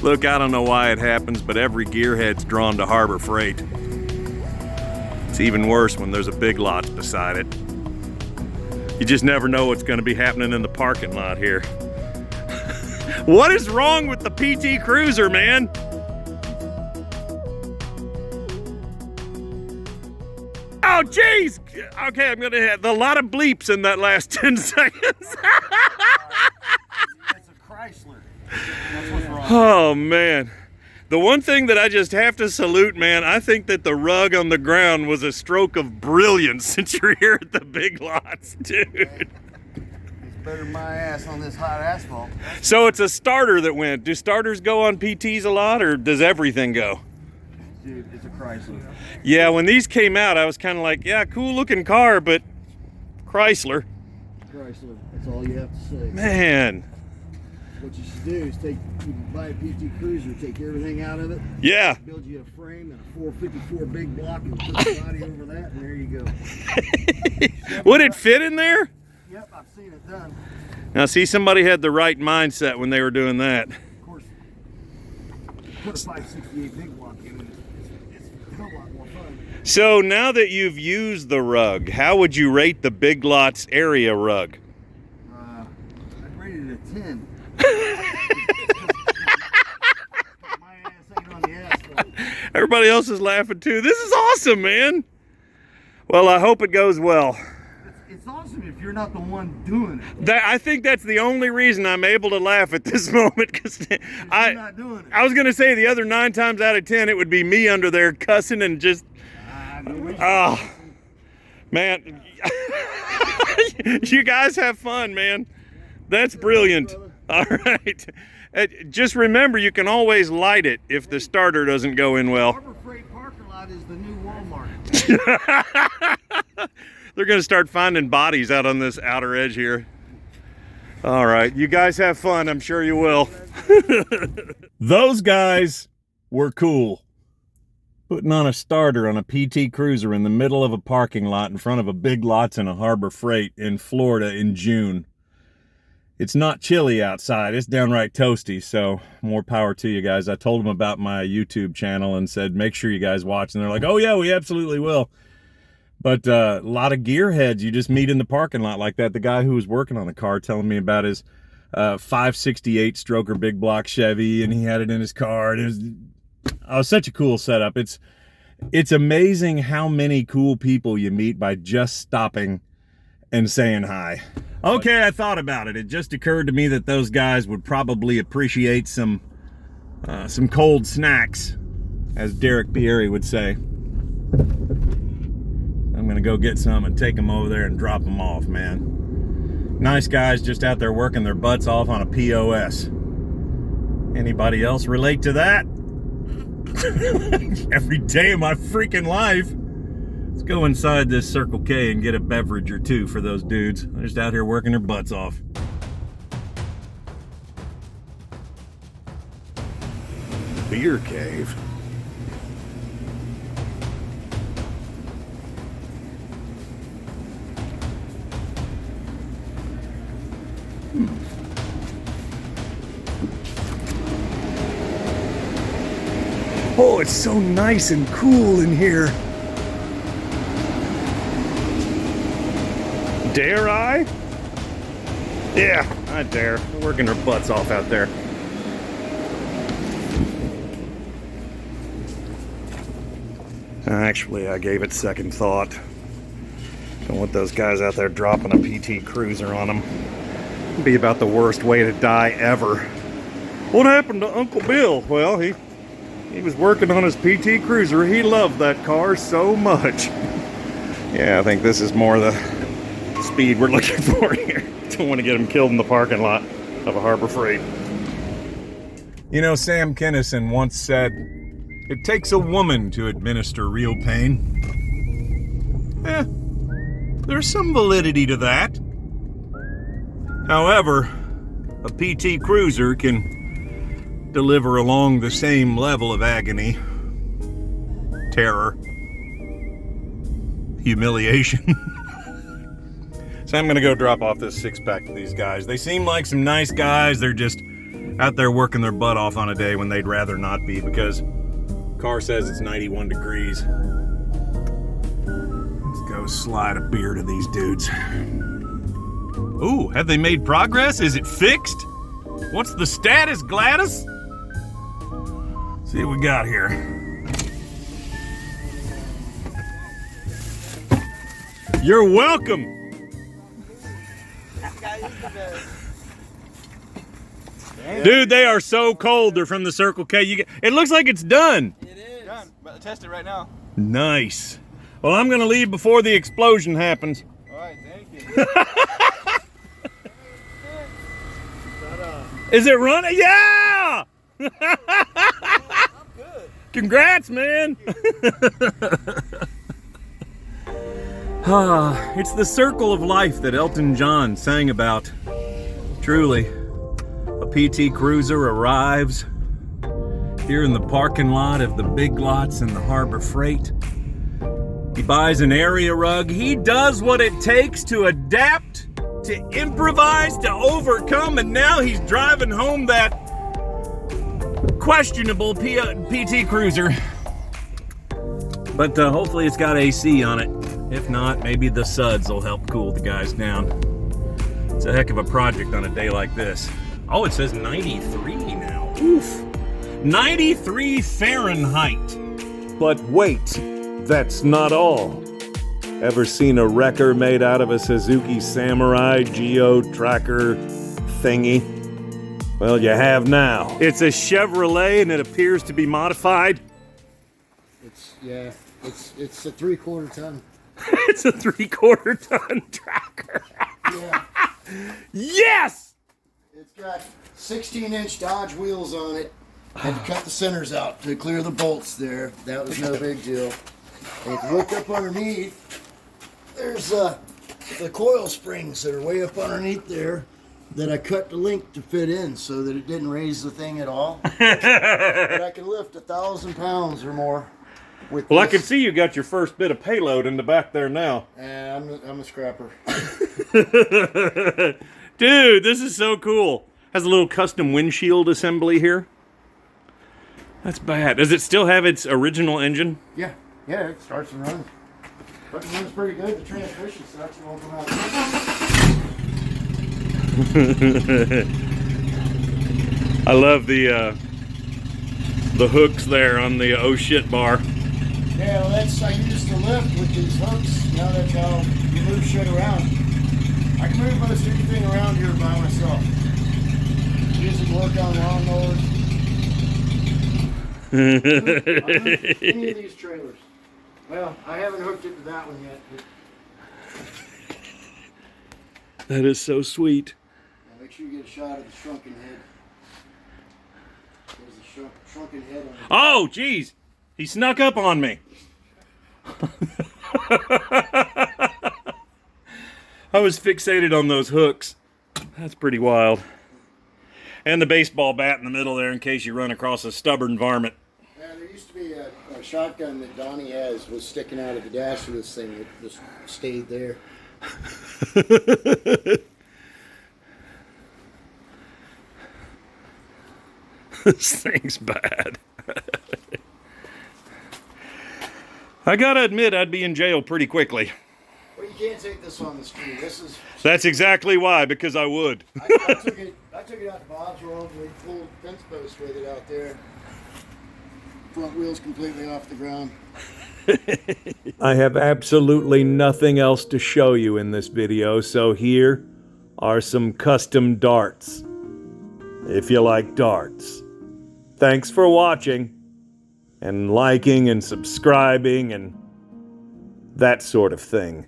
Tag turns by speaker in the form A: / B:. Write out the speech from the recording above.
A: Look, I don't know why it happens, but every gearhead's drawn to Harbor Freight. It's even worse when there's a Big Lots beside it. You just never know what's gonna be happening in the parking lot here. What is wrong with the PT Cruiser, man? Oh, jeez! Okay, I'm gonna have a lot of bleeps in that last 10 seconds.
B: It's a Chrysler. That's what's wrong.
A: Oh, man. The one thing that I just have to salute, man, I think that the rug on the ground was a stroke of brilliance since you're here at the Big Lots, dude.
B: It's better than my ass on this hot asphalt.
A: So it's a starter that went. Do starters go on PTs a lot, or does everything go?
B: Dude, it's a Chrysler.
A: Yeah, when these came out, I was kind of like, yeah, cool looking car, but Chrysler.
B: Chrysler, that's all you have to say.
A: Man.
B: What you should do is buy a PT Cruiser, take everything out of it.
A: Yeah.
B: Build you a frame and a 454 big block and put the body over that, and there you go.
A: Would it fit in there?
B: Yep, I've seen it done.
A: Now, see, somebody had the right mindset when they were doing that.
B: Of course, put a 568 big block in it. It's a hell of a lot more fun.
A: So now that you've used the rug, how would you rate the Big Lots area rug?
B: I'd rate it a 10. My ass ain't on the asphalt.
A: Everybody else is laughing too. This is awesome, man. Well, I hope it goes well.
B: It's awesome if you're not the one doing it.
A: I think that's the only reason I'm able to laugh at this moment, because
B: You're not doing it.
A: I was going to say the other 9 times out of 10 it would be me under there cussing and just, oh, man. You guys have fun, man. That's brilliant. All right. Just remember, you can always light it if the starter doesn't go in well.
B: Harbor Freight parking lot is the new Walmart.
A: They're going to start finding bodies out on this outer edge here. All right. You guys have fun. I'm sure you will. Those guys were cool. Putting on a starter on a PT Cruiser in the middle of a parking lot in front of a Big Lots and a Harbor Freight in Florida in June. It's not chilly outside. It's downright toasty, so more power to you guys. I told them about my YouTube channel and said, make sure you guys watch. And they're like, oh, yeah, we absolutely will. But a lot of gearheads you just meet in the parking lot like that. The guy who was working on the car telling me about his 568 stroker big block Chevy, and he had it in his car. It was such a cool setup. It's amazing how many cool people you meet by just stopping and saying hi. Okay, I thought about it. It just occurred to me that those guys would probably appreciate some cold snacks, as Derek Pieri would say. I'm gonna go get some and take them over there and drop them off, man. Nice guys just out there working their butts off on a POS. Anybody else relate to that? Every day of my freaking life. Let's go inside this Circle K and get a beverage or two for those dudes. They're just out here working their butts off. Beer cave. Oh, it's so nice and cool in here. Dare I? Yeah, I dare. They're working their butts off out there. Actually, I gave it second thought. Don't want those guys out there dropping a PT Cruiser on them. It'd be about the worst way to die ever. What happened to Uncle Bill? Well, he was working on his PT Cruiser. He loved that car so much. Yeah, I think this is more the speed we're looking for here. Don't want to get him killed in the parking lot of a Harbor Freight. You know, Sam Kinison once said, it takes a woman to administer real pain. There's some validity to that. However, a PT Cruiser can deliver along the same level of agony, terror, humiliation. So I'm gonna go drop off this 6-pack to these guys. They seem like some nice guys. They're just out there working their butt off on a day when they'd rather not be because car says it's 91 degrees. Let's go slide a beer to these dudes. Ooh, have they made progress? Is it fixed? What's the status, Gladys? See what we got here. You're welcome. Dude, they are so cold. They're from the Circle K. It looks like it's done.
C: It is. Done. About to test it right now.
A: Nice. Well, I'm gonna leave before the explosion happens.
C: All right, thank you.
A: Is it running? Yeah!
C: I'm good.
A: Congrats, man. It's the circle of life that Elton John sang about. Truly. A PT Cruiser arrives here in the parking lot of the Big Lots in the Harbor Freight. He buys an area rug. He does what it takes to adapt, to improvise, to overcome, and now he's driving home that questionable PT Cruiser. But hopefully it's got AC on it. If not, maybe the suds will help cool the guys down. It's a heck of a project on a day like this. Oh, it says 93 now. Oof. 93 Fahrenheit. But wait, that's not all. Ever seen a wrecker made out of a Suzuki Samurai Geo tracker thingy? Well, you have now. It's a Chevrolet and it appears to be modified.
B: It's a 3/4 ton.
A: It's a 3/4 ton tracker.
B: Yeah.
A: Yes!
B: It's got 16-inch Dodge wheels on it. Had to cut the centers out to clear the bolts there. That was no big deal. And if you look up underneath, there's the coil springs that are way up underneath there that I cut the link to fit in so that it didn't raise the thing at all. But I can lift 1,000 pounds or more. Well,
A: I can see you got your first bit of payload in the back there now.
B: I'm a scrapper.
A: Dude, this is so cool. Has a little custom windshield assembly here. That's bad. Does it still have its original engine?
B: Yeah, it starts and runs. But it runs pretty good. The transmission sucks. It won't come out.
A: I love the hooks there on the oh shit bar.
B: Yeah, well, I use the lift with these hooks. Now that's how you move shit around. I can move most anything around here by myself. Use it to work on lawnmowers. Any of these trailers. Well, I haven't hooked it to that one yet.
A: That is so sweet.
B: Now make sure you get a shot of the shrunken head. There's a shrunken head on the
A: Oh, geez. He snuck up on me. I was fixated on those hooks. That's pretty wild. And the baseball bat in the middle there in case you run across a stubborn varmint.
B: Yeah, there used to be a shotgun that Donnie has was sticking out of the dash of this thing. It just stayed there.
A: This thing's bad. I gotta admit, I'd be in jail pretty quickly.
B: Well, you can't take this on the street.
A: That's exactly why, because I would.
B: I took it out to Bob's World. We pulled fence posts with it out there. Front wheels completely off the ground.
A: I have absolutely nothing else to show you in this video, so here are some custom darts. If you like darts. Thanks for watching, and liking and subscribing and that sort of thing.